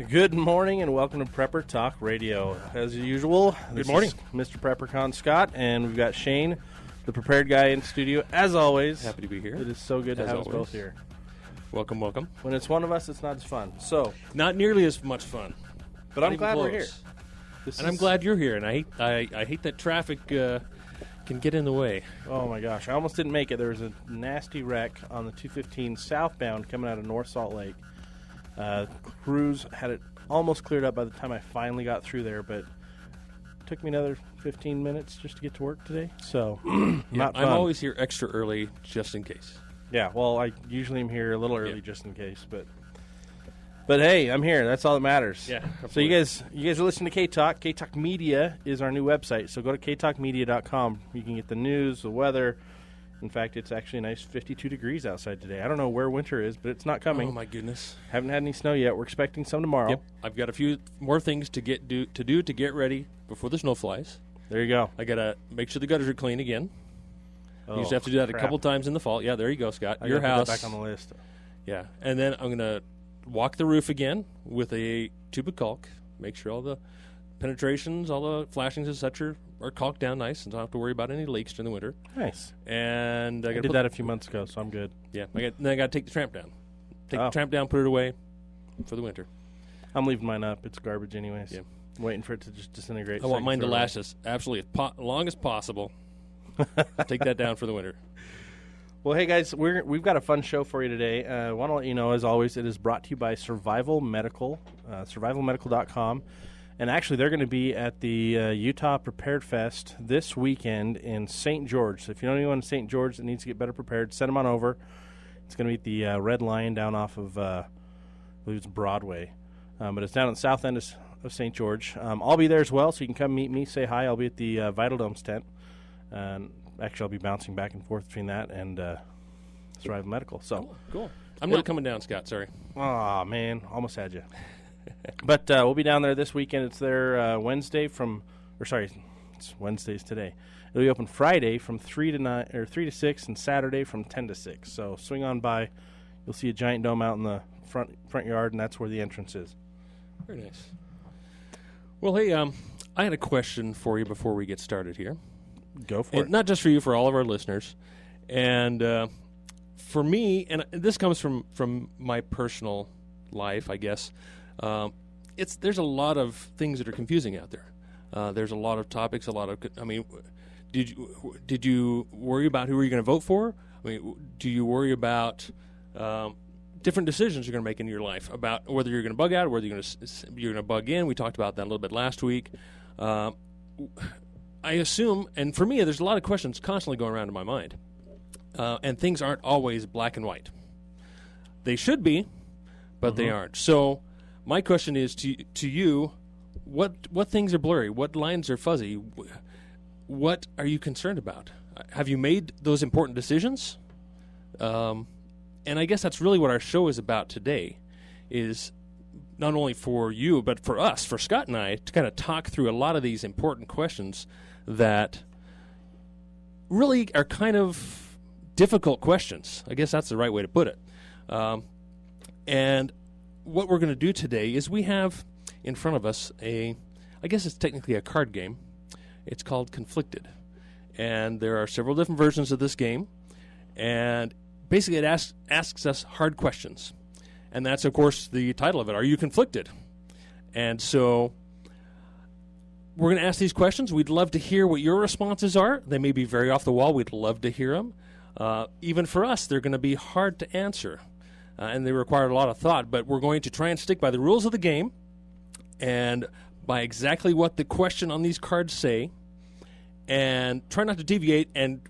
Good morning and welcome to Prepper Talk Radio. As usual, Good morning. Mr. PrepperCon Scott, and we've got Shane, the prepared guy in studio. As always, Happy to be here. It is so good to As have always. us both here. Welcome, welcome. When it's one of us, it's not as fun. So, Not nearly as much fun. but Not I'm even glad we're close. here. And I'm glad you're here. And I hate that traffic can get in the way. Oh my gosh, I almost didn't make it. There was a nasty wreck on the 215 southbound coming out of North Salt Lake. Crews had it almost cleared up by the time I finally got through there, but it took me another 15 minutes just to get to work today. So, not fun. I'm always here extra early just in case. Yeah, well, I usually am here a little early just in case, but hey, I'm here. That's all that matters. Yeah. So you guys are listening to K-Talk. K-Talk Media is our new website. So go to ktalkmedia.com. You can get the news, the weather. In fact, it's actually a nice 52 degrees outside today. I don't know where winter is, but it's not coming. Oh my goodness. Haven't had any snow yet. We're expecting some tomorrow. Yep. I've got a few more things to do to get ready before the snow flies. There you go. I gotta make sure the gutters are clean again. Oh, You just have to do that crap. a couple times in the fall. Yeah, there you go, Scott. I Your gotta put house. that back on the list. Yeah, and then I'm going to walk the roof again with a tube of caulk, make sure all the penetrations, all the flashings and such are caulked down nice, and don't have to worry about any leaks during the winter. Nice. And I gotta did that a few months ago, so I'm good. Yeah, then I got to take the tramp down. Take Oh. the tramp down, put it away for the winter. I'm leaving mine up. It's garbage anyways. Yeah. I'm waiting for it to just disintegrate. I so want can mine to throw it away. last as absolutely long as possible. Take that down for the winter. Well, hey guys, we've got a fun show for you today. I want to let you know, as always, it is brought to you by Survival Medical, survivalmedical.com. And actually, they're going to be at the Utah Prepared Fest this weekend in St. George. So if you know anyone in St. George that needs to get better prepared, send them on over. It's going to be at the Red Lion down off of, I believe it's Broadway. But it's down at the south end of St. George. I'll be there as well, so you can come meet me, say hi. I'll be at the Vital Domes tent. And actually, I'll be bouncing back and forth between that and Survival Medical. So, Cool. I'm not coming down, Scott. Sorry. oh man, almost had you. But we'll be down there this weekend. It's there Wednesday it's Wednesdays today. It'll be open Friday from 3 to 9 or 3 to 6, and Saturday from 10 to 6. So swing on by. You'll see a giant dome out in the front yard, and that's where the entrance is. Very nice. Well, hey, I had a question for you before we get started here. Go for And it. not just for you, for all of our listeners. And for me, and this comes from my personal life, I guess, there's a lot of things that are confusing out there. There's a lot of topics, did you worry about who are you going to vote for? I mean, do you worry about different decisions you're going to make in your life about whether you're going to bug out or whether you're going to bug in? We talked about that a little bit last week. I assume, and for me, there's a lot of questions constantly going around in my mind, and things aren't always black and white. They should be, but they aren't. So my question is to you, what things are blurry? What lines are fuzzy? What are you concerned about? Have you made those important decisions? And I guess that's really what our show is about today, is not only for you, but for us, for Scott and I, to kind of talk through a lot of these important questions that really are kind of difficult questions. I guess that's the right way to put it. And what we're going to do today is we have in front of us I guess it's technically a card game. It's called Conflicted. And there are several different versions of this game. And basically it asks us hard questions. And that's, of course, the title of it. Are you conflicted? And so we're going to ask these questions. We'd love to hear what your responses are. They may be very off the wall. We'd love to hear them. Even for us, they're going to be hard to answer. And they require a lot of thought. But we're going to try and stick by the rules of the game and by exactly what the question on these cards say, and try not to deviate and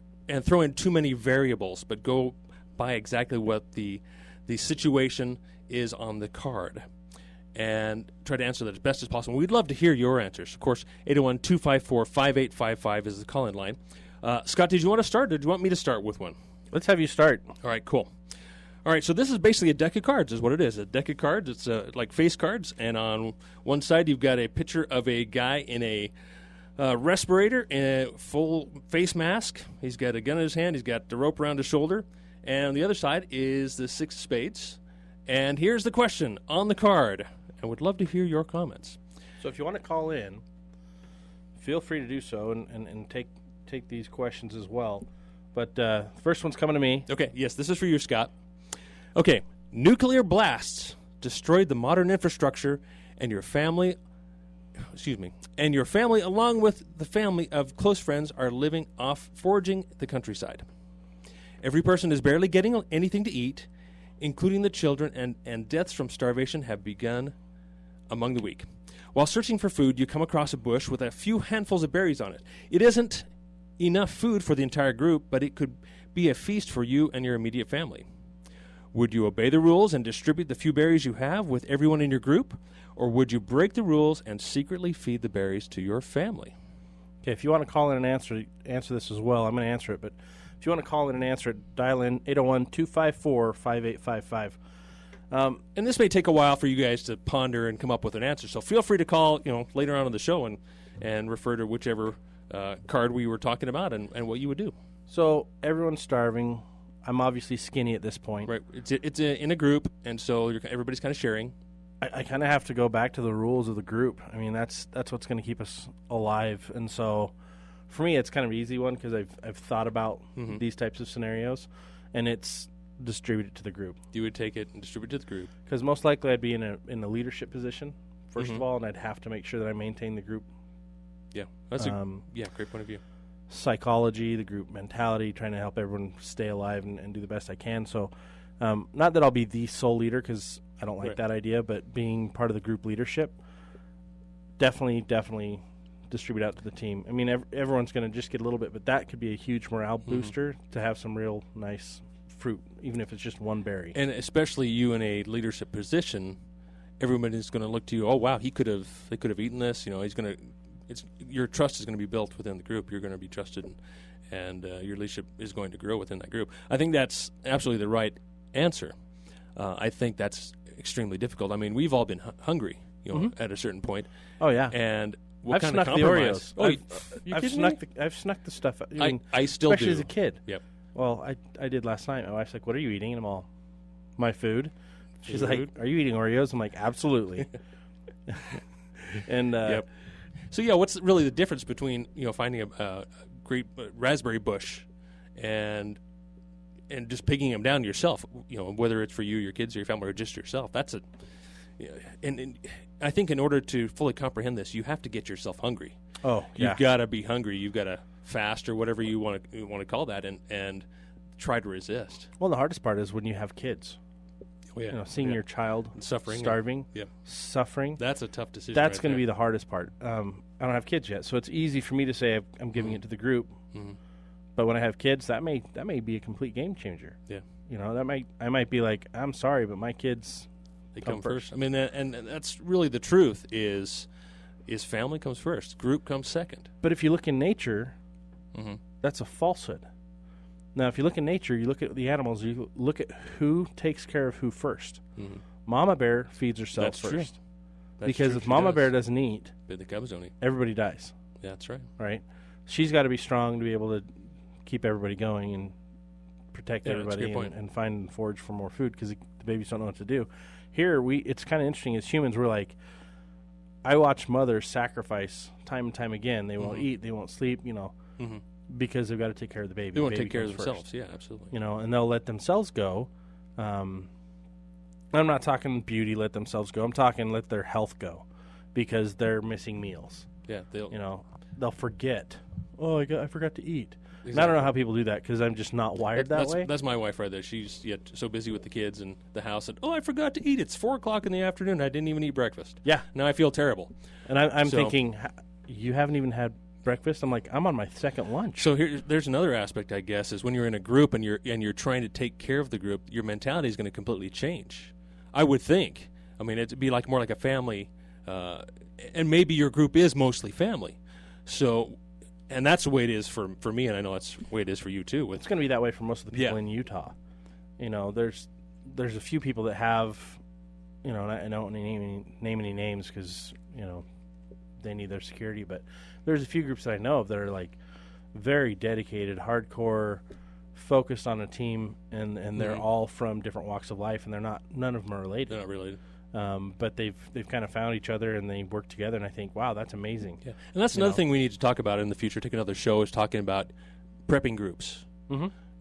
throw in too many variables, but go by exactly what the situation is on the card, and try to answer that as best as possible. We'd love to hear your answers. Of course, 801-254-5855 is the call-in line. Scott, did you want to start, or did you want me to start with one? Let's have you start. All right, cool. All right, so this is basically a deck of cards is what it is. A deck of cards. It's like face cards, and on one side you've got a picture of a guy in a respirator and a full face mask. He's got a gun in his hand. He's got the rope around his shoulder. And on the other side is the six of spades. And here's the question on the card. and would love to hear your comments. So if you want to call in, feel free to do so and take these questions as well. But first one's coming to me. Okay, yes, this is for you, Scott. Okay, nuclear blasts destroyed the modern infrastructure, and your family, along with the family of close friends, are living off foraging the countryside. Every person is barely getting anything to eat, including the children, and deaths from starvation have begun among the weak. While searching for food, you come across a bush with a few handfuls of berries on it. It isn't enough food for the entire group, but it could be a feast for you and your immediate family. Would you obey the rules and distribute the few berries you have with everyone in your group, or would you break the rules and secretly feed the berries to your family? Okay, if you want to call in and answer this as well, I'm going to answer it, but if you want to call in and answer it, dial in 801-254-5855. And this may take a while for you guys to ponder and come up with an answer, so feel free to call later on in the show and refer to whichever card we were talking about and what you would do. So everyone's starving. I'm obviously skinny at this point. Right. It's in a group, and so everybody's kind of sharing. I kind of have to go back to the rules of the group. I mean, that's what's going to keep us alive. And so for me, it's kind of an easy one because I've thought about these types of scenarios, and it's distribute it to the group. You would take it and distribute it to the group. Because most likely I'd be in a leadership position, first of all, and I'd have to make sure that I maintain the group. Yeah, that's a great point of view. Psychology, the group mentality, trying to help everyone stay alive and do the best I can. So not that I'll be the sole leader because I don't like that idea, but being part of the group leadership, definitely distribute out to the team. I mean, everyone's going to just get a little bit, but that could be a huge morale booster to have some real nice fruit, even if it's just one berry. And especially you in a leadership position, everybody's going to look to you. Oh wow, they could have eaten this. Your trust is going to be built within the group. You're going to be trusted, and your leadership is going to grow within that group. I think that's absolutely the right answer. I think that's extremely difficult. I mean, we've all been hungry, at a certain point. Oh yeah, and I've kind snuck of the compromise? Oreos. Oh, I've snuck the stuff. I still especially do. as a kid. Yep. Well, I did last night. My wife's like, "What are you eating?" And I'm all, "My food." She's Food? like, "Are you eating Oreos?" I'm like, "Absolutely." And Yep. So yeah, what's really the difference between finding a great raspberry bush and just picking them down yourself? Whether it's for you, your kids, or your family, or just yourself. That's a and I think in order to fully comprehend this, you have to get yourself hungry. Oh, yeah. You've got to be hungry. You've got to fast or whatever you want to call that, and try to resist. Well, the hardest part is when you have kids. Oh, yeah. Seeing your child suffering, starving, Yep. suffering. That's a tough decision. That's right going to there. be the hardest part. I don't have kids yet, so it's easy for me to say I'm giving it to the group. But when I have kids, that may be a complete game changer. Yeah. I might be like, I'm sorry, but my kids They come first. I mean, and that's really the truth. Is family comes first, group comes second. But if you look in nature, that's a falsehood. Now, if you look in nature, you look at the animals, you look at who takes care of who first. Mama bear feeds herself That's first. true. That's Because true. if She Mama does. bear doesn't eat, But the cubs don't eat. everybody dies, Yeah, that's right. right? She's got to be strong to be able to keep everybody going and protect Yeah, that's a everybody good point. and find and forage for more food because the babies don't know what to do. Here, it's kind of interesting as humans. We're like, I watch mothers sacrifice time and time again. They won't eat, they won't sleep, because they've got to take care of the baby. They want The to baby take care of comes themselves. first, Yeah, absolutely. and they'll let themselves go. I'm not talking beauty, let themselves go. I'm talking let their health go because they're missing meals. Yeah, They'll forget. Oh, I forgot to eat. Exactly. And I don't know how people do that because I'm just not wired that way. That's my wife right there. She's so busy with the kids and the house that, I forgot to eat. It's 4:00 in the afternoon. I didn't even eat breakfast. Yeah. Now I feel terrible. And I'm So- thinking, you haven't even had breakfast? I'm like, I'm on my second lunch. So there's another aspect, I guess, is when you're in a group and you're trying to take care of the group, your mentality is going to completely change. I would think. I mean, it'd be more like a family, and maybe your group is mostly family. So, and that's the way it is for me, and I know that's the way it is for you too. It's going to be that way for most of the people Yeah. in Utah. There's a few people that have, and I don't name any names because they need their security, but there's a few groups that I know of that are like very dedicated, hardcore, focused on a team, and they're all from different walks of life, and none of them are related. They're not related. But they've kind of found each other and they work together, and I think, wow, that's amazing. Yeah. And that's another thing we need to talk about in the future. Take another show is talking about prepping groups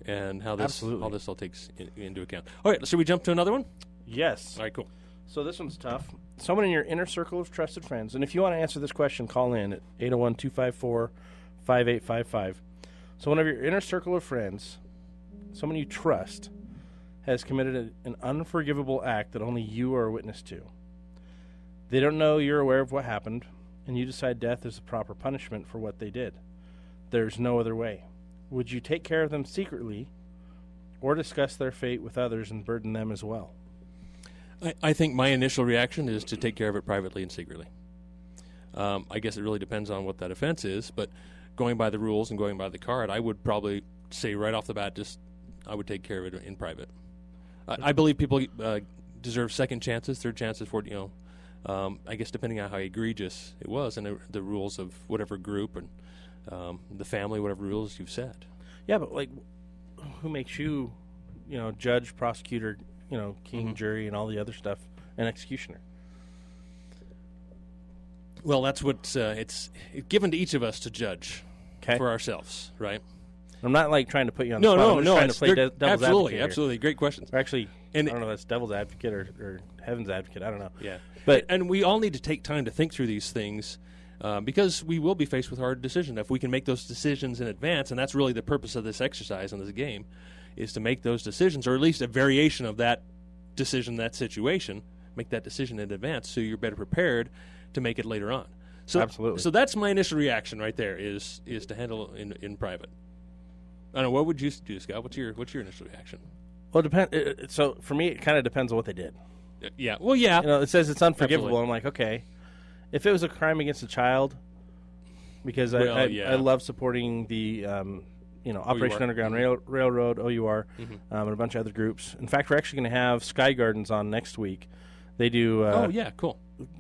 and how this all takes into account. All right, should we jump to another one? Yes. All right, cool. So this one's tough. Someone in your inner circle of trusted friends, and if you want to answer this question, call in at 801-254-5855. So one of your inner circle of friends, someone you trust, has committed an unforgivable act that only you are a witness to. They don't know you're aware of what happened, and you decide death is the proper punishment for what they did. There's no other way. Would you take care of them secretly or discuss their fate with others and burden them as well? I think my initial reaction is to take care of it privately and secretly. I guess it really depends on what that offense is, but going by the rules and going by the card, I would probably say right off the bat, I would take care of it in private. I believe people deserve second chances, third chances for I guess depending on how egregious it was and the rules of whatever group and the family, whatever rules you've set. Yeah, but who makes you, judge, prosecutor, king, jury, and all the other stuff, and executioner? Well, that's what it's given to each of us to judge for ourselves, right? I'm not trying to put you on the spot. I'm just trying to play devil's advocate. Absolutely. Great questions. Or actually, I don't know if that's devil's advocate or heaven's advocate. I don't know. Yeah. And we all need to take time to think through these things because we will be faced with hard decisions. If we can make those decisions in advance, and that's really the purpose of this exercise and this game, is to make those decisions, or at least a variation of that decision, that situation, make that decision in advance so you're better prepared to make it later on. So, absolutely. So that's my initial reaction right there is to handle it in private. I don't know. What would you do, Scott? What's your initial reaction? Well, so for me, it kind of depends on what they did. Yeah. Well, yeah. It says it's unforgivable. Absolutely. I'm like, okay. If it was a crime against a child, because I love supporting the Operation Underground Railroad, OUR, and a bunch of other groups. In fact, we're actually going to have Sky Gardens on next week. They do. Cool.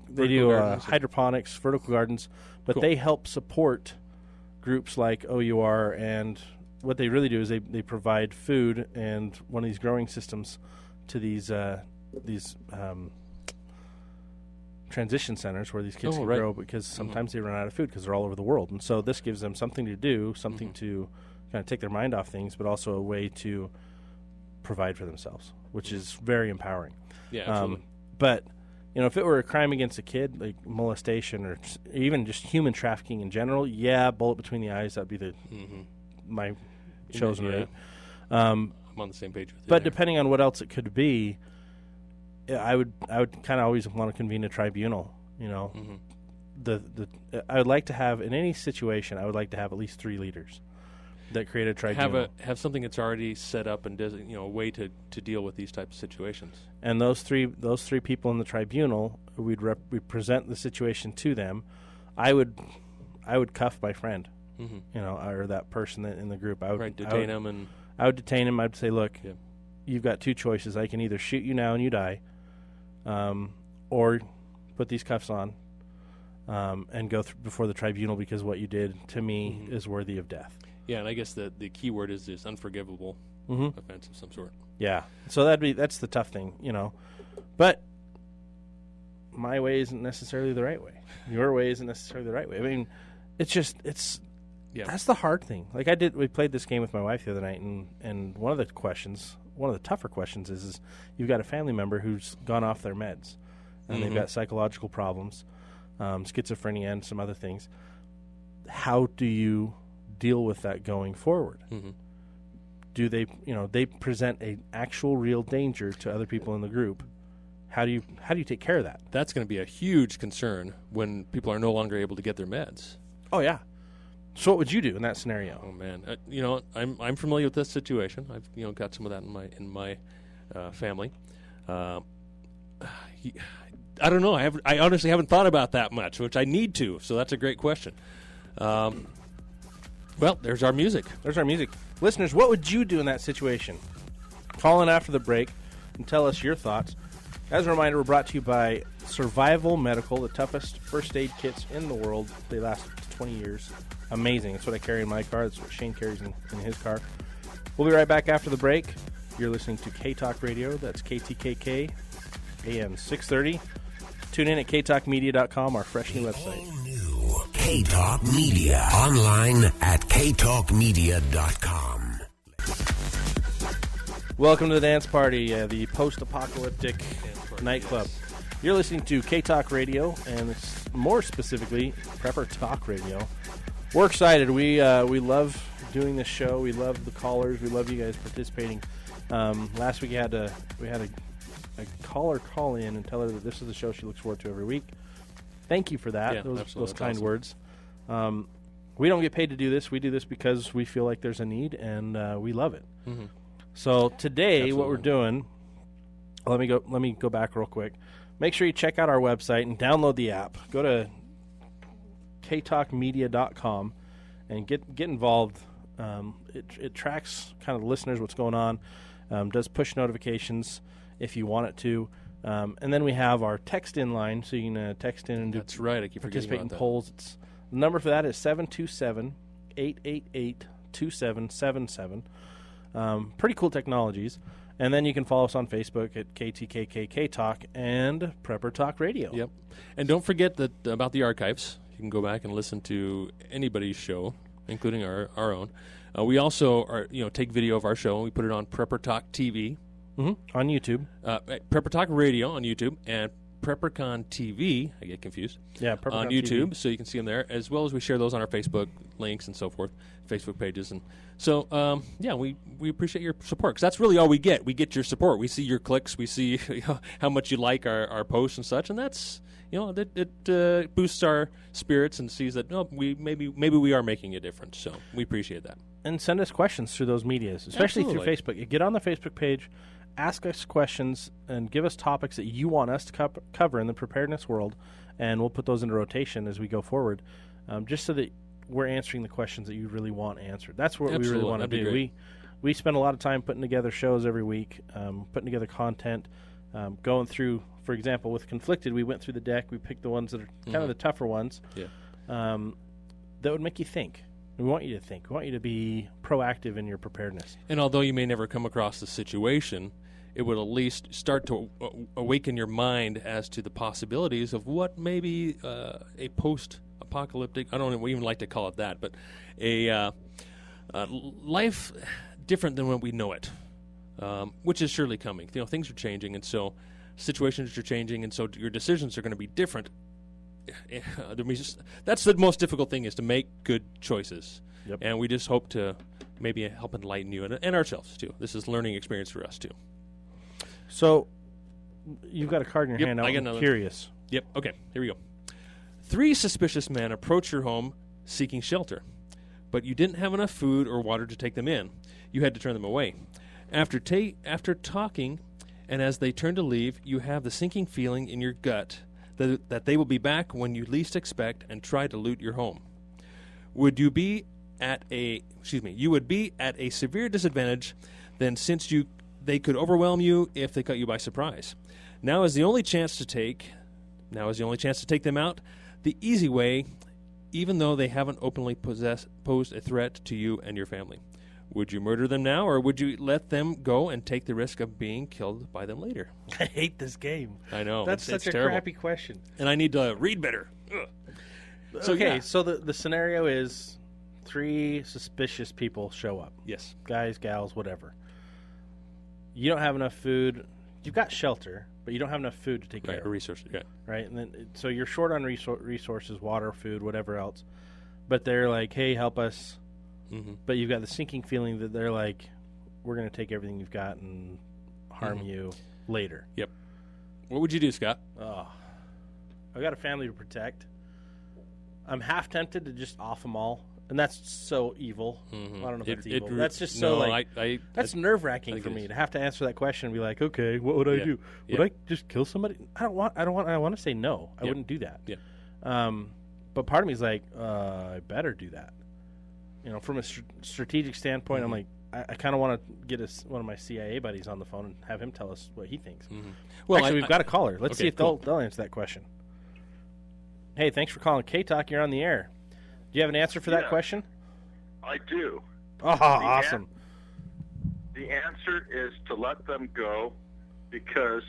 They do hydroponics, vertical gardens, but cool. They help support groups like OUR, and what they really do is they provide food and one of these growing systems to these transition centers where these kids can grow, because sometimes they run out of food because they're all over the world. And so this gives them something to do, something to kind of take their mind off things, but also a way to provide for themselves, which is very empowering. Yeah, absolutely. But, if it were a crime against a kid, like molestation or even just human trafficking in general, bullet between the eyes, that'd be my chosen route. I'm on the same page with you. But depending on what else it could be, I would kind of always want to convene a tribunal. I would like to have, in any situation, I would like to have at least 3 leaders that create a tribunal. Have something that's already set up and does a way to deal with these types of situations. And those three people in the tribunal, we'd present the situation to them. I would cuff my friend, or that person in the group. I would detain him, and I would detain him. I'd say, look, you've got 2 choices. I can either shoot you now and you die, or put these cuffs on and go before the tribunal, because what you did to me is worthy of death. Yeah, and I guess the key word is this unforgivable offense of some sort. Yeah, so that's the tough thing, But my way isn't necessarily the right way. Your way isn't necessarily the right way. I mean, that's the hard thing. Like we played this game with my wife the other night, and one of the tougher questions is you've got a family member who's gone off their meds, and they've got psychological problems, schizophrenia, and some other things. How do you deal with that going forward? Do they present an actual real danger to other people in the group? How do you take care of that? That's going to be a huge concern when people are no longer able to get their meds. Oh yeah. So what would you do in that scenario? Oh man, I'm familiar with this situation. I've got some of that in my family. I don't know. I honestly haven't thought about that much, which I need to. So that's a great question. Well, there's our music. Listeners, what would you do in that situation? Call in after the break and tell us your thoughts. As a reminder, we're brought to you by Survival Medical, the toughest first aid kits in the world. They last 20 years. Amazing. That's what I carry in my car. That's what Shane carries in his car. We'll be right back after the break. You're listening to K-Talk Radio. That's KTKK a.m. 6:30. Tune in at ktalkmedia.com, our fresh new website. All new K-Talk Media. Online at ktalkmedia.com. Welcome to the dance party, the post-apocalyptic nightclub. You're listening to K-Talk Radio, and more specifically, Prepper Talk Radio. We're excited. We love doing this show. We love the callers. We love you guys participating. Last week we had a caller call in and tell her that this is the show she looks forward to every week. Thank you for that. Yeah, those kind awesome. words. We don't get paid to do this. We do this because we feel like there's a need, and we love it. Mm-hmm. So today, Absolutely. what we're doing, let me go back real quick. Make sure you check out our website and download the app. Go to ktalkmedia.com and get involved. It tracks kind of the listeners, what's going on, does push notifications if you want it to. And then we have our text in line, so you can text in and That's right. I keep participate forgetting in about polls. The number for that is 727-888-2777. Pretty cool technologies. And then you can follow us on Facebook at KTKKK Talk and Prepper Talk Radio. that. Yep. And don't forget that about the archives. You can go back and listen to anybody's show, including our own. We also take video of our show and we put it on Prepper Talk TV. Mm-hmm. On YouTube. Prepper Talk Radio on YouTube and PrepperCon TV, I get confused, Yeah, PrepperCon on TV. YouTube, so you can see them there, as well as we share those on our Facebook links and so forth, Facebook pages. And so, we appreciate your support, because that's really all we get. We get your support. We see your clicks. We see how much you like our posts and such, and that's, it boosts our spirits and sees that, maybe we are making a difference, so we appreciate that. And send us questions through those medias, especially Absolutely. through Facebook. Get on the Facebook page, ask us questions, and give us topics that you want us to cover in the preparedness world, and we'll put those into rotation as we go forward, just so that we're answering the questions that you really want answered. That's what Absolutely. we really want to That'd be do. great. We spend a lot of time putting together shows every week, putting together content, going through, for example, with Conflicted, we went through the deck, we picked the ones that are kind of the tougher ones, that would make you think. We want you to think. We want you to be proactive in your preparedness. And although you may never come across the situation, it would at least start to awaken your mind as to the possibilities of what maybe a post-apocalyptic, I don't even like to call it that, but a life different than when we know it, which is surely coming. Things are changing, and so situations are changing, and so your decisions are going to be different. That's the most difficult thing, is to make good choices. Yep. And we just hope to maybe help enlighten you and ourselves, too. This is a learning experience for us, too. So, you've got a card in your hand. I got I'm another. curious. Yep, okay, here we go. 3 suspicious men approach your home seeking shelter, but you didn't have enough food or water to take them in. You had to turn them away. After talking, and as they turn to leave, you have the sinking feeling in your gut that they will be back when you least expect and try to loot your home. You would be at a severe disadvantage then, since they could overwhelm you if they caught you by surprise. Now is the only chance to take them out the easy way, even though they haven't openly posed a threat to you and your family. Would you murder them now, or would you let them go and take the risk of being killed by them later? I hate this game. I know. That's it's such a terrible. crappy question. And I need to read better. Ugh. So, Okay, yeah. so the scenario is 3 suspicious people show up. Yes. Guys, gals, whatever. You don't have enough food. You've got shelter, but you don't have enough food to take care Right, of. resources. Yeah. Right? And then, so you're short on resources, water, food, whatever else. But they're like, hey, help us. Mm-hmm. But you've got the sinking feeling that they're like, we're going to take everything you've got and harm you later. Yep. What would you do, Scott? Oh, I've got a family to protect. I'm half tempted to just off them all. And that's so evil. Mm-hmm. I don't know if that's evil. That's just so that's nerve-wracking for me to have to answer that question and be like, okay, what would I do? Would I just kill somebody? I want to say no. I wouldn't do that. Yeah. But part of me is like, I better do that. From a strategic standpoint, I'm like, I kind of want to get one of my CIA buddies on the phone and have him tell us what he thinks. Mm-hmm. Well, actually, we've got a caller. Let's see if cool. they'll answer that question. Hey, thanks for calling K-Talk. You're on the air. Do you have an answer for that question? I do. Oh, awesome. The answer is to let them go, because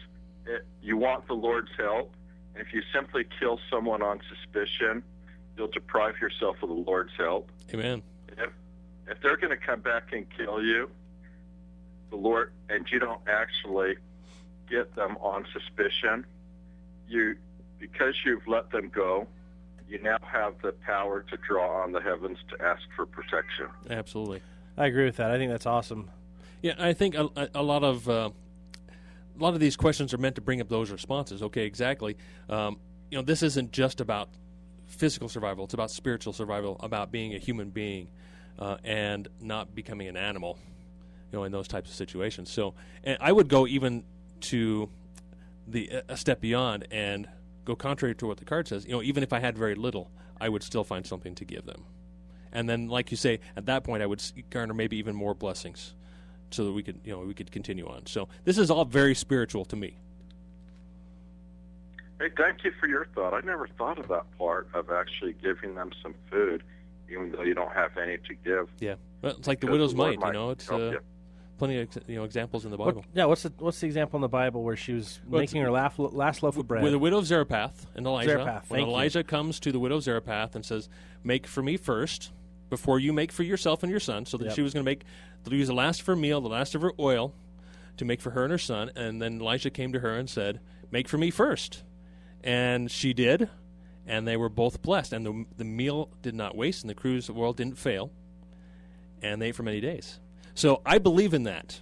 you want the Lord's help. And if you simply kill someone on suspicion, you'll deprive yourself of the Lord's help. Amen. If they're going to come back and kill you, the Lord, and you don't actually get them on suspicion, because you've let them go, you now have the power to draw on the heavens to ask for protection. Absolutely. I agree with that. I think that's awesome. Yeah, I think a lot of these questions are meant to bring up those responses. Okay, exactly. This isn't just about physical survival. It's about spiritual survival, about being a human being and not becoming an animal, in those types of situations. So, and I would go even to a step beyond and go contrary to what the card says. Even if I had very little, I would still find something to give them. And then, like you say, at that point, I would garner maybe even more blessings, so that we could continue on. So this is all very spiritual to me. Hey, thank you for your thought. I never thought of that part of actually giving them some food, even though you don't have any to give. Yeah, well, it's like the widow's mite. It's plenty of examples in the Bible. What's the example in the Bible where she was making her last loaf of bread? With the widow of Zarephath and Elijah. Zarephath, when Elijah comes to the widow of Zarephath and says, "Make for me first, before you make for yourself and your son," so that she was going to use the last of her meal, the last of her oil, to make for her and her son. And then Elijah came to her and said, "Make for me first." And she did, and they were both blessed. And the meal did not waste, and the cruse of oil didn't fail, and they ate for many days. So I believe in that.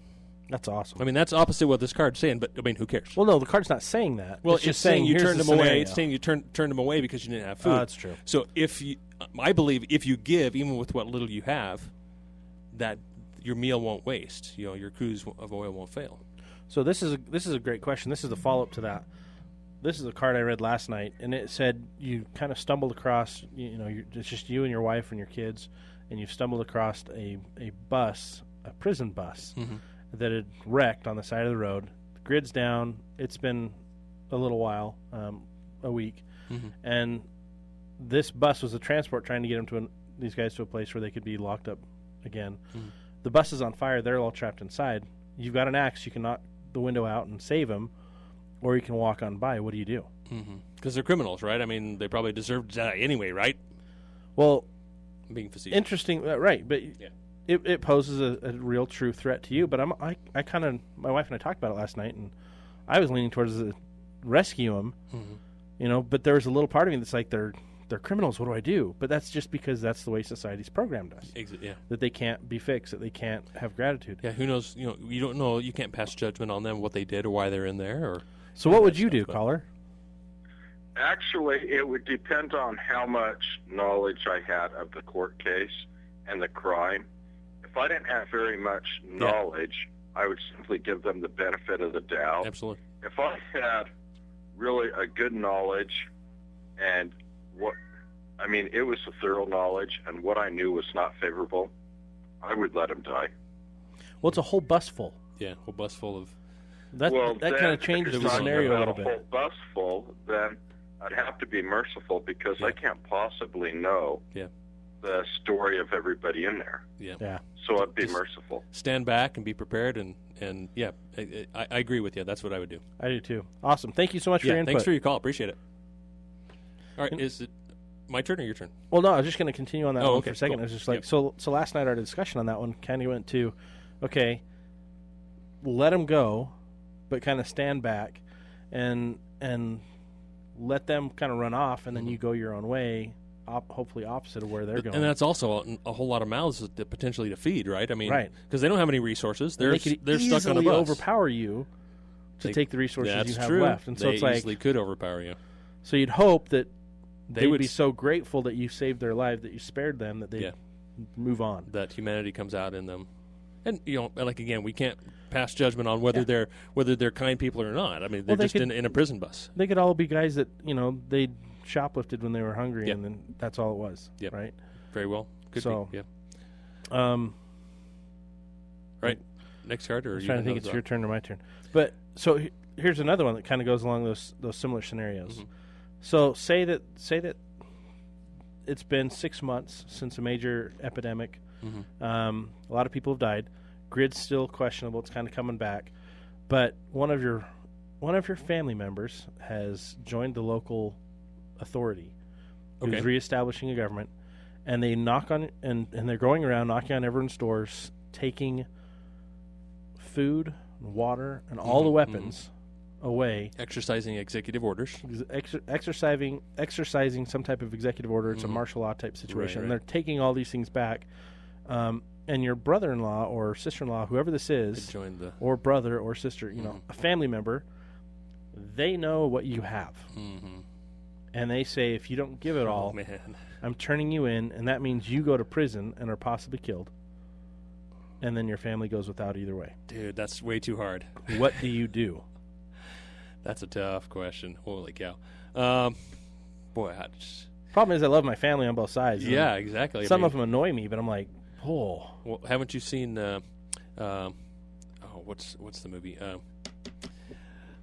That's awesome. I mean, that's opposite what this card's saying, but, who cares? Well, no, the card's not saying that. Well, it's just saying you turned them away. It's saying you turned them away because you didn't have food. That's true. So I believe if you give, even with what little you have, that your meal won't waste. Your cruse of oil won't fail. So this is a great question. This is the follow-up to that. This is a card I read last night, and it said you kind of stumbled across, it's just you and your wife and your kids, and you've stumbled across a bus, a prison bus, that had wrecked on the side of the road. The grid's down. It's been a little while, a week, and this bus was a transport trying to get them these guys to a place where they could be locked up again. The bus is on fire. They're all trapped inside. You've got an axe. You can knock the window out and save them, or you can walk on by. What do you do? Because they're criminals, right? I mean, they probably deserve to die anyway, right? Well, I'm being facetious. Interesting, right? But it poses a real, true threat to you. But I kind of, my wife and I talked about it last night, and I was leaning towards rescue them, But there was a little part of me that's like, they're criminals. What do I do? But that's just because that's the way society's programmed us. That they can't be fixed. That they can't have gratitude. Yeah. Who knows? You don't know. You can't pass judgment on them, what they did, or why they're in there, or. So what would you do, caller? Actually, it would depend on how much knowledge I had of the court case and the crime. If I didn't have very much knowledge, I would simply give them the benefit of the doubt. Absolutely. If I had really a good knowledge and it was a thorough knowledge, and what I knew was not favorable, I would let him die. Well, it's a whole bus full. Yeah, a whole bus full of... That kind of changes the scenario a little bit. If it's a whole bus full, then I'd have to be merciful because I can't possibly know the story of everybody in there. Yeah. So I'd be merciful. Stand back and be prepared, and I agree with you. That's what I would do. I do too. Awesome. Thank you so much for your input. Thanks for your call. Appreciate it. All right, is it my turn or your turn? Well, no, I was just going to continue on that one for a second. Cool. It was just like, so last night our discussion on that one kind of went to, okay, let them go, but kind of stand back and let them kind of run off, and then you go your own way, hopefully opposite of where they're going. And that's also a whole lot of mouths potentially to feed, right? I mean, because they don't have any resources. They're stuck on a bus. overpower you to take the resources you have left. And so it's like, easily could overpower you. So you'd hope that they would be so grateful that you saved their life, that you spared them, that they'd move on. That humanity comes out in them. And, like, again, we can't pass judgment on whether they're kind people or not. I mean, they're just in a prison bus. They could all be guys that, they shoplifted when they were hungry, and then that's all it was, right? Very well. Could be, right. Next card? Or I'm trying to think it's your turn or my turn. But, so here's another one that kind of goes along those similar scenarios. So say that it's been 6 months since a major epidemic. A lot of people have died. Grid's still questionable. It's kind of coming back. But one of your one of your family members has joined the local authority who's reestablishing a government, and they knock on and they're going around knocking on everyone's doors, taking food, water, and all the weapons away. Exercising executive orders. Exercising some type of executive order. It's a martial law type situation. Right. And they're taking all these things back. And your brother-in-law or sister-in-law, whoever this is, or brother or sister, you know, a family member, they know what you have. And they say, if you don't give it all, I'm turning you in, and that means you go to prison and are possibly killed. And then your family goes without either way. Dude, that's way too hard. What do you do? That's a tough question. Holy cow. Boy, Problem is I love my family on both sides. Yeah, exactly. Some of them annoy me, but I'm like, oh. Well, haven't you seen, what's the movie?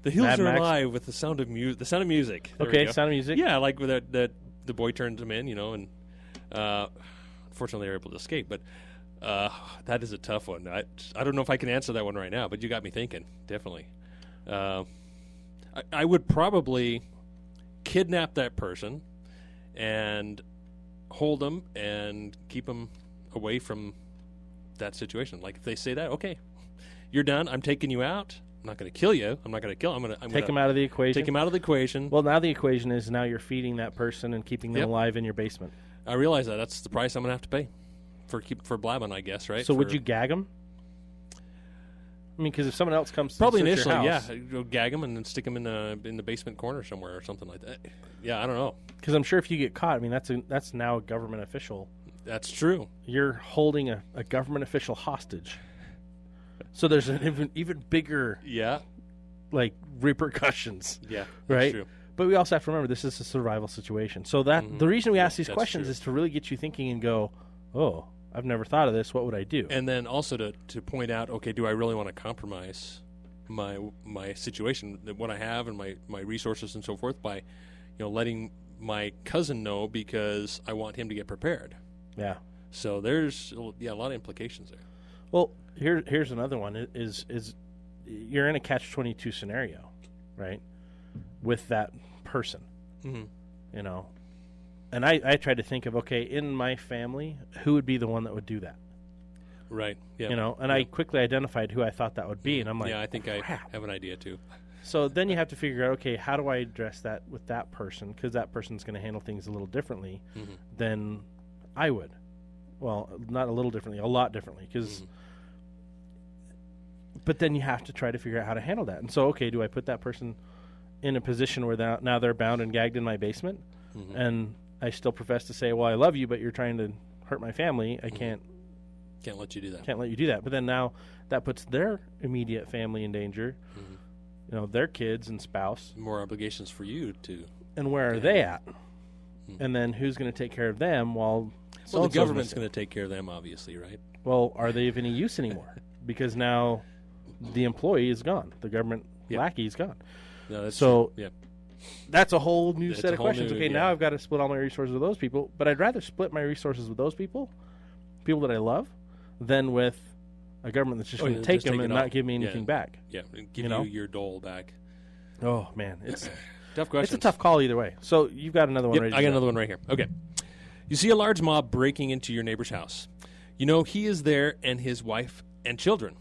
The Hills Mad Are Max? Alive with the Sound of Music. The Sound of Music. There we Okay, go. Sound of Music? Yeah, like with that the boy turns him in, you know, and unfortunately they're able to escape, but that is a tough one. I don't know if I can answer that one right now, but you got me thinking, definitely. I would probably kidnap that person and hold them and keep them away from that situation. Like if they say that, okay, you're done. I'm taking you out. I'm not going to kill you. I'm not going to kill. I'm going to Take them out of the equation. Take him out of the equation. Well, now the equation is now you're feeding that person and keeping them alive in your basement. I realize that. That's the price I'm going to have to pay for blabbing, I guess, right? So would you gag them? I mean, because if someone else comes probably to initially, your house, go gag them and then stick them in the basement corner somewhere or something like that. Yeah, I don't know. Because I'm sure if you get caught, I mean, that's now a government official. That's true. You're holding a government official hostage. So there's an even bigger like repercussions. Yeah, right. True. But we also have to remember this is a survival situation. So that the reason we ask these questions is to really get you thinking and go, oh, I've never thought of this. What would I do? And then also to point out, okay, do I really want to compromise my situation, what I have and my resources and so forth by, letting my cousin know because I want him to get prepared. Yeah. So there's a lot of implications there. Well, here's another one is you're in a catch-22 scenario, right? With that person, and I tried to think of, okay, in my family, who would be the one that would do that? Right. Yeah. And I quickly identified who I thought that would be, and I'm like, I think I have an idea too. So then you have to figure out, okay, how do I address that with that person? Because that person's going to handle things a little differently than I would. Well, not a little differently, a lot differently. But then you have to try to figure out how to handle that. And so, okay, do I put that person in a position where now they're bound and gagged in my basement, and I still profess to say, well, I love you, but you're trying to hurt my family. I can't let you do that. Can't let you do that. But then now that puts their immediate family in danger, their kids and spouse. More obligations for you to. And where are they at? And then who's going to take care of them while... Well, the government's going to take care of them, obviously, right? Well, are they of any use anymore? Because now the employee is gone. The government lackey is gone. No, that's so true. Yeah. That's a whole new set of questions. Now I've got to split all my resources with those people, but I'd rather split my resources with those people that I love, than with a government that's just going to take them and not give me anything back. Yeah, give you your dole back. Oh, man. It's tough question. It's a tough call either way. So you've got another one ready to I got go. another one right here. Okay. You see a large mob breaking into your neighbor's house. You know he is there and his wife and children.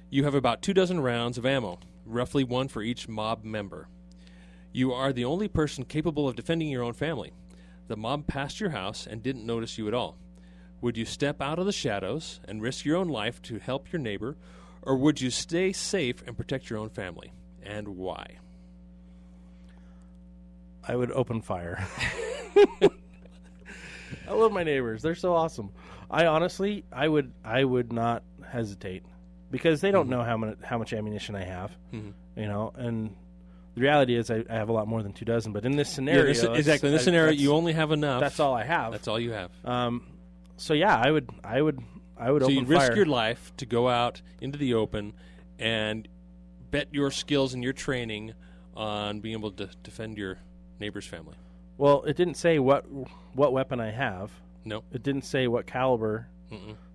You have about 24 rounds of ammo, roughly one for each mob member. You are the only person capable of defending your own family. The mob passed your house and didn't notice you at all. Would you step out of the shadows and risk your own life to help your neighbor, or would you stay safe and protect your own family? And why? I would open fire. I love my neighbors. They're so awesome. I honestly would not hesitate because they don't know how much ammunition I have, and the reality is I have a lot more than 24. But in this scenario, exactly in this scenario, you only have enough. That's all I have. That's all you have. So yeah, I would open fire. So you risk your life to go out into the open and bet your skills and your training on being able to defend your neighbor's family. Well, it didn't say what weapon I have. No. It didn't say what caliber.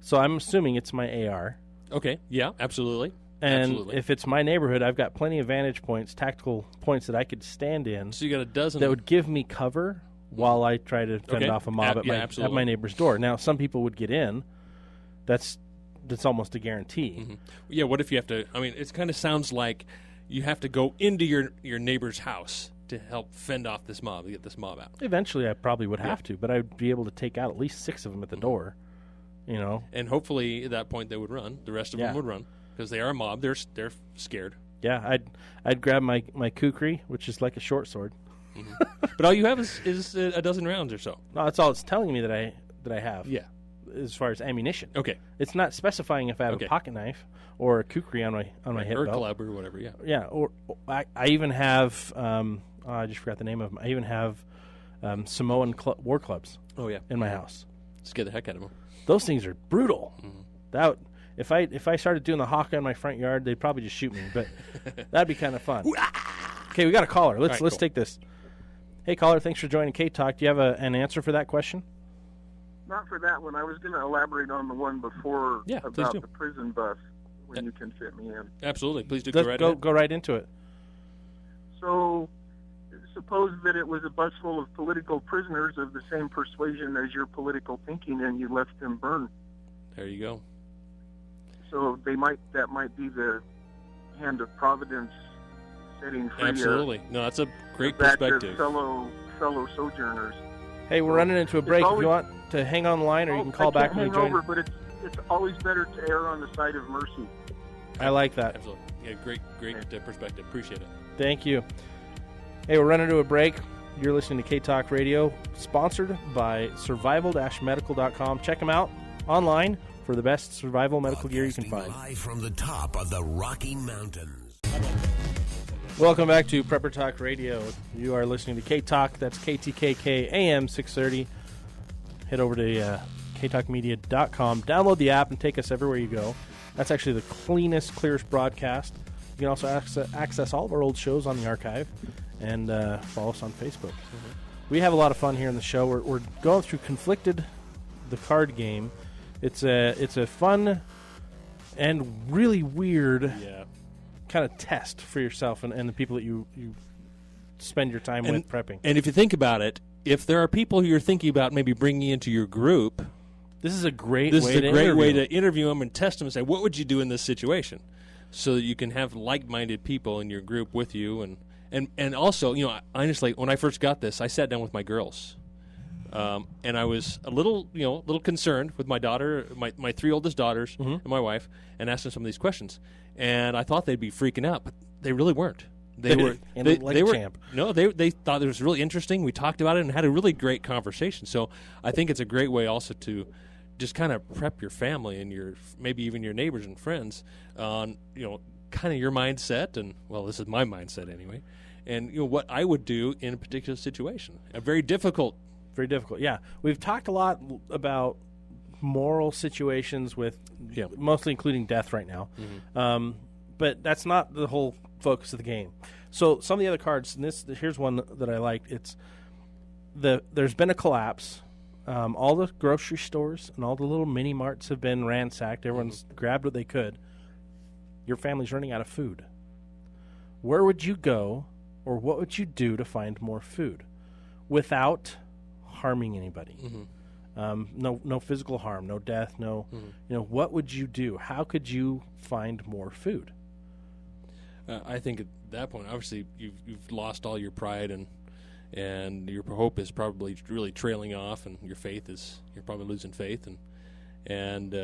So I'm assuming it's my AR. Okay. Yeah, absolutely. And Absolutely. if it's my neighborhood, I've got plenty of vantage points, tactical points that I could stand in So you got a dozen. that would give me cover while I try to fend Okay. off a mob at Absolutely. my neighbor's door. Now, some people would get in. That's almost a guarantee. Mm-hmm. Yeah, what if you have to? I mean, it kind of sounds like you have to go into your neighbor's house to help fend off this mob, to get this mob out. Eventually, I probably would have to, but I'd be able to take out at least 6 of them at the door. You know, And hopefully, at that point, they would run. The rest of them Yeah. would run because they are a mob. They're scared. yeah, I'd grab my kukri, which is like a short sword. But all you have is a dozen rounds or so. No, that's all it's telling me that I have. Yeah. As far as ammunition, Okay. it's not specifying if I have Okay. a pocket knife or a kukri on my hip Or a belt. club or whatever. Yeah. Yeah, or I even have I just forgot the name of them. I even have Samoan war clubs Oh yeah. in my house. Scare the heck out of them. Those things are brutal. Mm-hmm. That if I started doing the hawk in my front yard, they'd probably just shoot me. But that'd be kind of fun. Okay, we got a caller. Let's cool. take this. Hey, caller, thanks for joining K-Talk. Do you have an answer for that question? Not for that one. I was going to elaborate on the one before Yeah, please about do. the prison bus when you can fit me in. Absolutely. Please do Let's go right go ahead. go right into it. So, suppose that it was a bus full of political prisoners of the same persuasion as your political thinking, and you left them burn. There you go. So that might be the hand of Providence setting free Absolutely. No, that's a great a batch perspective. of fellow sojourners. Hey, we're running into a break. If you want to hang on the line, or you can call I back can't when you hang join. over, but it's always better to err on the side of mercy. I like that. Absolutely. Yeah, great perspective. Appreciate it. Thank you. Hey, we're running to a break. You're listening to K-Talk Radio, sponsored by survival-medical.com. Check them out online for the best survival medical gear you can find. Live from the top of the Rocky Mountains. Welcome back to Prepper Talk Radio. You are listening to K-Talk. That's KTKK AM 630. Head over to ktalkmedia.com. Download the app and take us everywhere you go. That's actually the cleanest, clearest broadcast. You can also access all of our old shows on the archive and follow us on Facebook. We have a lot of fun here in the show. We're going through Conflicted, the card game. It's a fun and really weird kind of test for yourself and the people that you spend your time with prepping. And if you think about it, if there are people who you're thinking about maybe bringing into your group, This is a great this way is to a great way interview. to interview them and test them and say, what would you do in this situation? So that you can have like-minded people in your group with you. And also, honestly, when I first got this, I sat down with my girls. And I was a little concerned with my daughter, my 3 oldest daughters, and my wife, and asked them some of these questions. And I thought they'd be freaking out, but they really weren't. They were And they, like they a were champ. no, they thought it was really interesting. We talked about it and had a really great conversation. So I think it's a great way also to just kind of prep your family and maybe even your neighbors and friends on kind of your mindset, and well, this is my mindset anyway, and what I would do in a particular situation. A very difficult. Very difficult. Yeah, we've talked a lot about moral situations with mostly including death right now, but that's not the whole focus of the game. So some of the other cards, and here's one that I liked. It's there's been a collapse. All the grocery stores and all the little mini marts have been ransacked. Everyone's grabbed what they could. Your family's running out of food. Where would you go, or what would you do to find more food without harming anybody? No physical harm, no death, no. What would you do? How could you find more food? I think at that point, obviously, you've lost all your pride, and your hope is probably really trailing off, and you're probably losing faith, and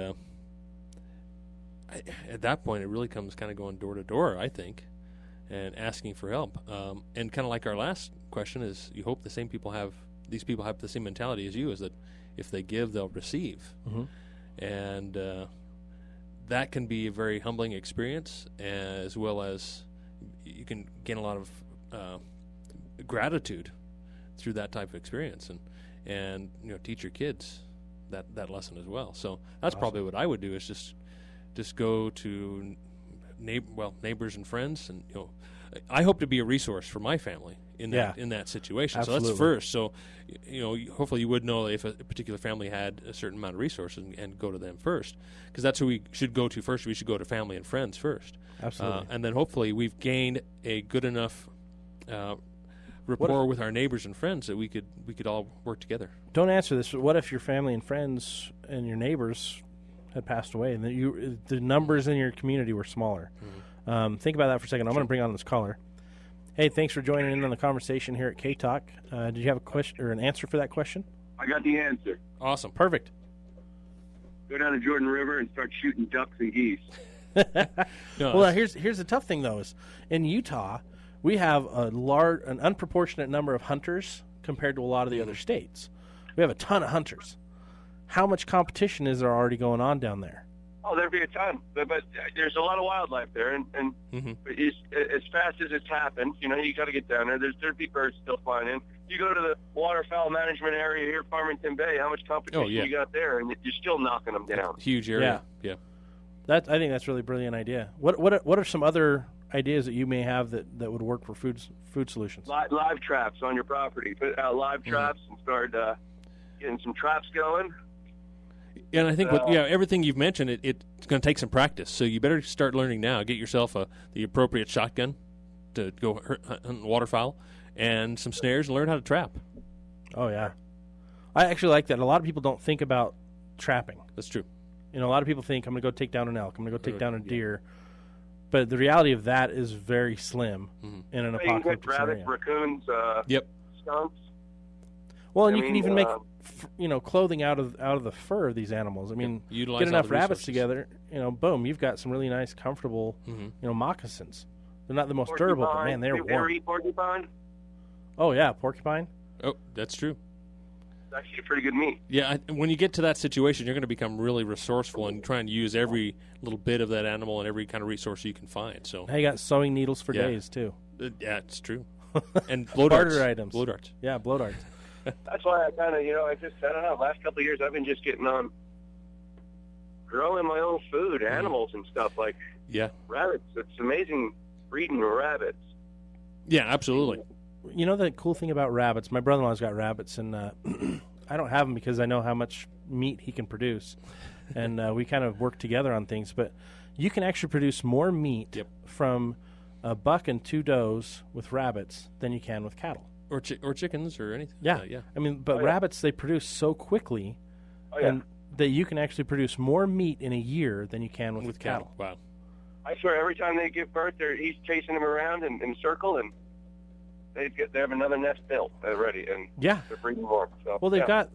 at that point, it really comes kind of going door to door, I think, and asking for help. And kind of like our last question is, you hope these people have the same mentality as you, is that if they give, they'll receive. And that can be a very humbling experience, as well as you can gain a lot of gratitude through that type of experience, and teach your kids that lesson as well. So that's probably what I would do, is just go to neighbors and friends, and I hope to be a resource for my family in Yeah. that situation. Absolutely. So that's first. So, hopefully you would know if a particular family had a certain amount of resources and go to them first, because that's who we should go to first. We should go to family and friends first. Absolutely. And then hopefully we've gained a good enough rapport with our neighbors and friends that we could all work together. Don't answer this, but what if your family and friends and your neighbors had passed away and the numbers in your community were smaller? Think about that for a second. I'm going to bring on this caller. Hey, thanks for joining in on the conversation here at K-Talk. Did you have a question or an answer for that question? I got the answer. Awesome. Perfect. Go down to Jordan River and start shooting ducks and geese. No, Well, here's the tough thing, though, is in Utah, we have an unproportionate number of hunters compared to a lot of the other states. We have a ton of hunters. How much competition is there already going on down there? Oh, there'd be a ton, but there's a lot of wildlife there, and as fast as it's happened, you got to get down there. There'd be birds still flying in. You go to the waterfowl management area here, Farmington Bay. How much competition you got there, and you're still knocking them down. huge area. Yeah. I think that's a really brilliant idea. What are some other ideas that you may have that would work for food solutions? Live traps on your property. Put out live traps and start getting some traps going. And I think everything you've mentioned, it's going to take some practice. So you better start learning now. Get yourself the appropriate shotgun to go hunt waterfowl, and some snares, and learn how to trap. Oh, yeah. I actually like that. A lot of people don't think about trapping. That's true. A lot of people think, I'm going to go take down an elk. I'm going to go take down a deer. But the reality of that is very slim in an You can apocalyptic get rabbits, scenario. raccoons, skunks. Well, and I you can mean, even make clothing out of the fur of these animals. I mean, Utilize get all enough the rabbits resources. together, boom, you've got some really nice, comfortable, moccasins. They're not the most durable, but man, they're You ever warm. eat porcupine? Oh yeah, porcupine. Oh, that's true. It's actually pretty good meat. Yeah, when you get to that situation, you're going to become really resourceful and try and use every little bit of that animal and every kind of resource you can find. So, Now you got sewing needles for days too. yeah, it's true. And blow darts. Barter items. Blow darts. Yeah, blow darts. That's why I kind of, I don't know, last couple of years I've been just getting on growing my own food, animals and stuff like rabbits. It's amazing breeding rabbits. Yeah, absolutely. The cool thing about rabbits, my brother-in-law's got rabbits, and I don't have them because I know how much meat he can produce, and we kind of work together on things. But you can actually produce more meat from a buck and 2 does with rabbits than you can with cattle. Or chickens or anything. Yeah. Yeah. I mean, but rabbits, they produce so quickly and that you can actually produce more meat in a year than you can with cattle. Wow. I swear, every time they give birth, he's chasing them around in a circle, and they have another nest built already, and Yeah. they're breeding more. So, Well, they've got.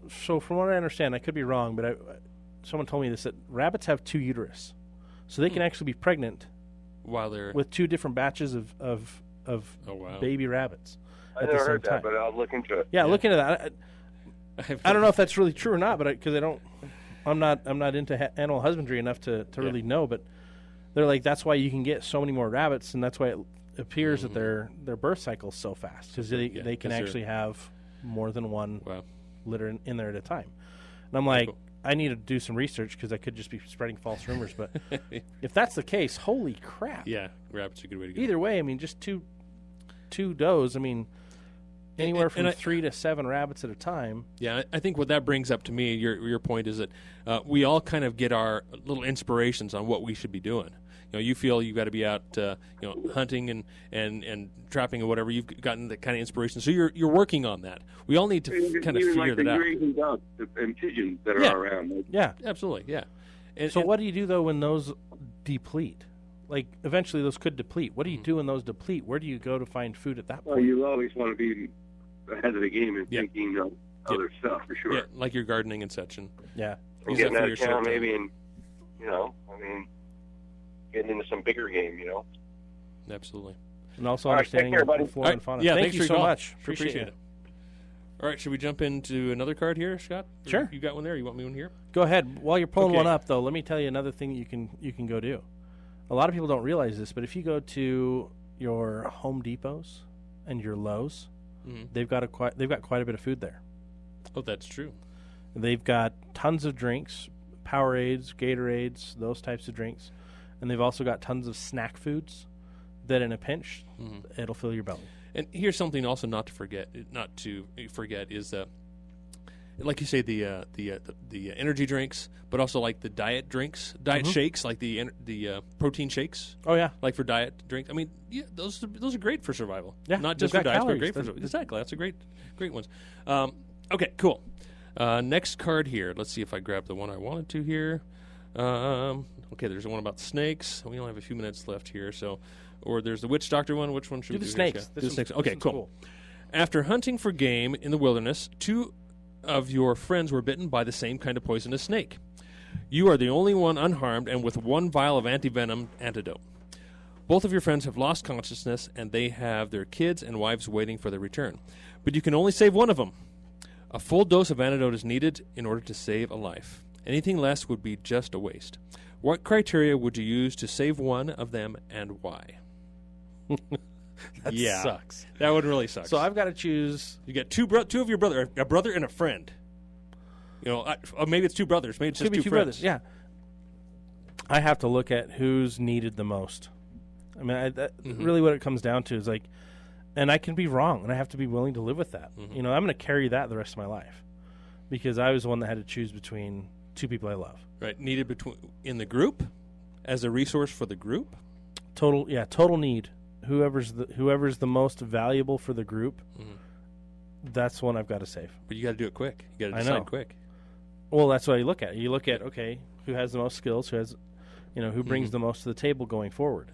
So from what I understand, I could be wrong, but someone told me this, that rabbits have 2 uterus, so they can actually be pregnant While they're with 2 different batches of wow. baby rabbits. I at the never same heard that, time. but I'll look into it. Yeah, look into that. I don't know if that's really true or not, but because I'm not into animal husbandry enough to really know. But they're like, that's why you can get so many more rabbits, and that's why it appears that their birth cycle is so fast, because they can 'cause actually have more than one Wow. litter in there at a time. And I'm like, I need to do some research because I could just be spreading false rumors. But if that's the case, holy crap! Yeah, rabbits are a good way to go. Either way, I mean, just two does. I mean, anywhere from 3 to 7 rabbits at a time. Yeah, I think what that brings up to me, your point is that we all kind of get our little inspirations on what we should be doing. You feel you've got to be out, hunting and trapping or whatever. You've gotten that kind of inspiration, so you're working on that. We all need to kind of Even figure like that the out. grazing ducks and pigeons that are around. Like, Yeah. Absolutely, yeah. And, So what do you do though when those deplete? Like eventually those could deplete. What do you do when those deplete? Where do you go to find food at that well, point? you always want to be ahead of the game and thinking of other stuff for sure. Yeah, like your gardening and such, and Yeah. And use that getting for out your of town short term. maybe, and getting into some bigger game. Absolutely. And also All right, understanding take care, buddy. the flora All and right. fauna. Yeah, Thank thanks you for so your call. much. Appreciate it. All right, should we jump into another card here, Scott? Sure. You got one there? You want me one here? Go ahead. While you're pulling Okay. one up, though, let me tell you another thing that you can go do. A lot of people don't realize this, but if you go to your Home Depots and your Lowe's, they've got quite a bit of food there. Oh, that's true. They've got tons of drinks, Powerades, Gatorades, those types of drinks, and they've also got tons of snack foods that in a pinch, it'll fill your belly. And here's something also not to forget is like you say, the energy drinks, but also like the diet drinks, shakes, like the protein shakes. Oh yeah, like for diet drinks. I mean, yeah, those are great for survival. Yeah, not just for diets, but great for survival. Exactly, that's a great ones. Okay, cool. Next card here. Let's see if I grab the one I wanted to here. Okay, there's one about snakes. We only have a few minutes left here, so. Or there's the witch doctor one. Which one should we do? The snakes. Do the snakes. Okay, cool. After hunting for game in the wilderness, 2 of your friends were bitten by the same kind of poisonous snake. You are the only one unharmed and with 1 vial of antivenom antidote. Both of your friends have lost consciousness, and they have their kids and wives waiting for their return. But you can only save one of them. A full dose of antidote is needed in order to save a life. Anything less would be just a waste. What criteria would you use to save one of them, and why? That sucks. That would really suck. So I've got to choose. You get two of your brother, a brother and a friend. You know, maybe it's 2 brothers. Maybe it's just 2 friends. Brothers. Yeah. I have to look at who's needed the most. I mean, really what it comes down to is like, and I can be wrong, and I have to be willing to live with that. You know, I'm going to carry that the rest of my life because I was the one that had to choose between 2 people I love. Right. Needed in the group as a resource for the group. Total need. Whoever's the most valuable for the group, that's one I've got to save. But you got to do it quick. You got to decide quick. Well, that's what you look at. You look at who has the most skills, who brings the most to the table going forward.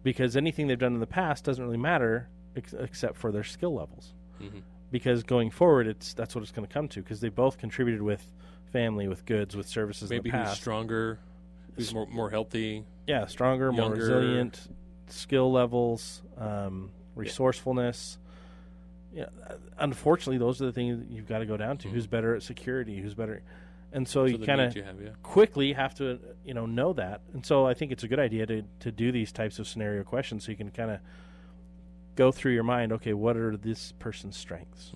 Because anything they've done in the past doesn't really matter except for their skill levels. Because going forward, that's what it's going to come to. Because they both contributed with family, with goods, with services. Maybe in the past. Who's stronger, who's more healthy. Yeah, stronger, younger, more resilient. Skill levels, resourcefulness. Yeah, unfortunately, those are the things that you've got to go down to. Who's better at security? Who's better? And so you kind of quickly have to, know that. And so I think it's a good idea to do these types of scenario questions so you can kind of go through your mind. Okay, what are this person's strengths?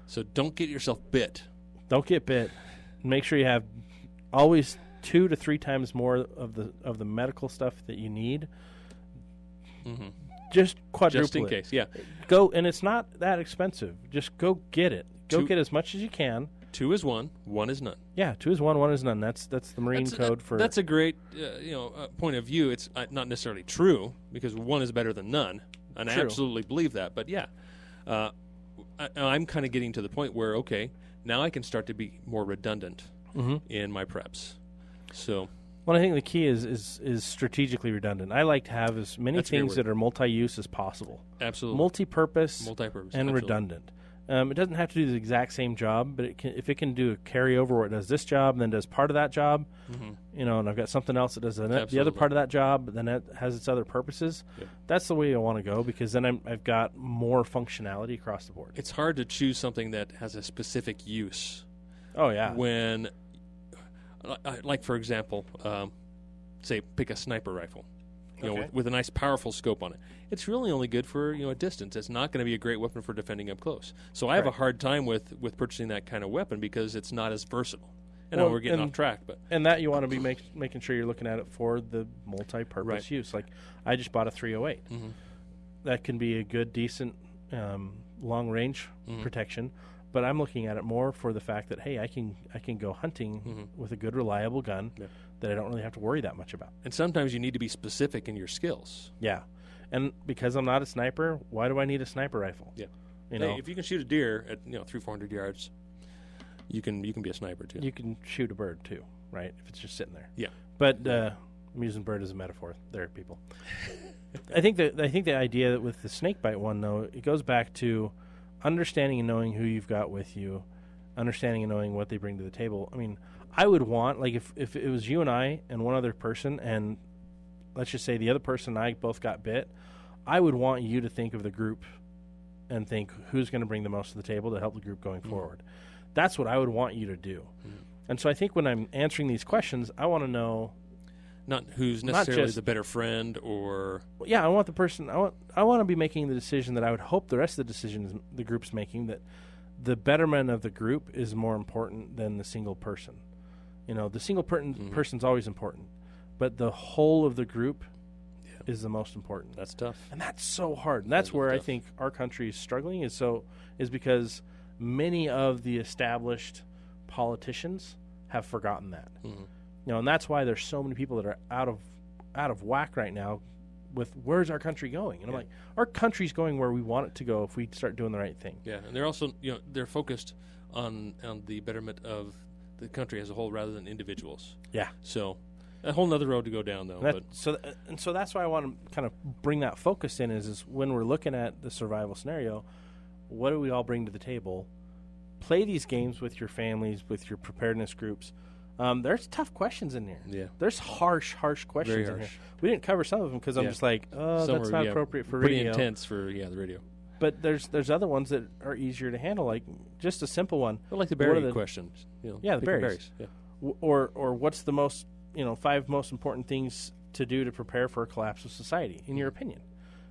So don't get yourself bit. Don't get bit. Make sure you have always 2 to 3 times more of the medical stuff that you need. Just quadruple just in case, yeah. Go, and it's not that expensive. Just go get it. Go get as much as you can. 2 is 1, 1 is none. Yeah, 2 is 1, 1 is none. That's the Marine code for. That's a great point of view. It's not necessarily true because 1 is better than none, and True. I absolutely believe that. But yeah, I'm kind of getting to the point where now I can start to be more redundant in my preps. So. Well, I think the key is strategically redundant. I like to have as many things that are multi-use as possible. Absolutely. Multi-purpose and absolutely. redundant. It doesn't have to do the exact same job, but if it can do a carryover where it does this job and then does part of that job, and I've got something else that does the other part of that job, but then it has its other purposes, that's the way I want to go because then I've got more functionality across the board. It's hard to choose something that has a specific use. Oh, yeah. When... Like, for example, say pick a sniper rifle, with a nice powerful scope on it. It's really only good for a distance. It's not going to be a great weapon for defending up close. So I have a hard time with purchasing that kind of weapon because it's not as versatile. And we're getting off track, and that you want to be making sure you're looking at it for the multi-purpose use. Like I just bought a 308. That can be a good, decent, long-range protection. But I'm looking at it more for the fact that, hey, I can go hunting with a good, reliable gun that I don't really have to worry that much about. And sometimes you need to be specific in your skills. Yeah. And because I'm not a sniper, why do I need a sniper rifle? Yeah. If you can shoot a deer at 300-400 yards, you can be a sniper too. You can shoot a bird too, right? If it's just sitting there. Yeah. But I'm using bird as a metaphor there, people. I think the idea that with the snake bite one though, it goes back to understanding and knowing who you've got with you, understanding and knowing what they bring to the table. I mean, I would want, like, if it was you and I and one other person, and let's just say the other person and I both got bit, I would want you to think of the group and think who's going to bring the most to the table to help the group going forward. That's what I would want you to do. And so I think when I'm answering these questions, I want to know not who's necessarily the better friend or... Yeah, I want the person... I want to be making the decision that I would hope the rest of the decisions the group's making, that the betterment of the group is more important than the single person. The single person's always important, but the whole of the group is the most important. That's tough. And that's so hard. And that's where I think our country is struggling is because many of the established politicians have forgotten that. And that's why there's so many people that are out of whack right now with where's our country going. And I'm like, our country's going where we want it to go if we start doing the right thing. Yeah, and they're also, they're focused on the betterment of the country as a whole rather than individuals. Yeah. So a whole nother road to go down, though. So that's why I want to kind of bring that focus in is when we're looking at the survival scenario, what do we all bring to the table? Play these games with your families, with your preparedness groups. There's tough questions in there. Yeah. There's harsh questions Very in harsh. here. We didn't cover some of them because I'm just like, that's not appropriate for pretty radio. intense for the radio. But there's other ones that are easier to handle, like just a simple one. I like the berry questions. The berries. Yeah. Or what's the most 5 most important things to do to prepare for a collapse of society, in your opinion?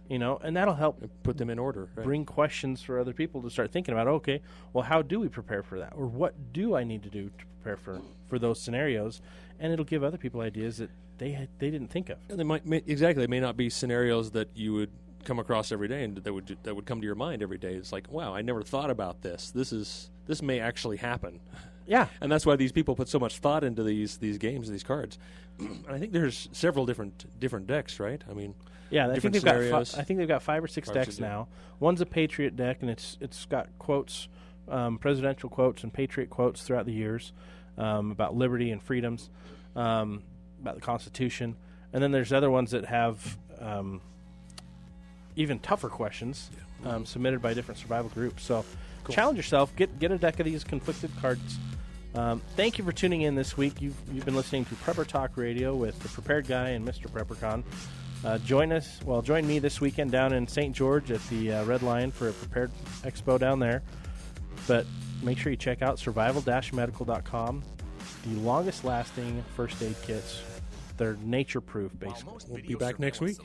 And that'll help put them in order. Right? Bring questions for other people to start thinking about. Okay, well, how do we prepare for that, or what do I need to do to prepare for those scenarios? And it'll give other people ideas that they didn't think of. And they may not be scenarios that you would come across every day and that would come to your mind every day. It's like, wow, I never thought about this. This may actually happen. Yeah, and that's why these people put so much thought into these games and these cards. And I think there's several different decks, right? I mean, yeah, I think they've got 5 or 6 decks now. now. One's a Patriot deck, and it's got quotes, presidential quotes and Patriot quotes throughout the years about liberty and freedoms, about the Constitution. And then there's other ones that have even tougher questions submitted by different survival groups. So challenge yourself. Get a deck of these conflicted cards. Thank you for tuning in this week. You've been listening to Prepper Talk Radio with the Prepared Guy and Mr. PrepperCon. Join me this weekend down in St. George at the Red Lion for a Prepared Expo down there. But make sure you check out survival-medical.com. The longest-lasting first aid kits. They're nature-proof, basically. We'll be back next week.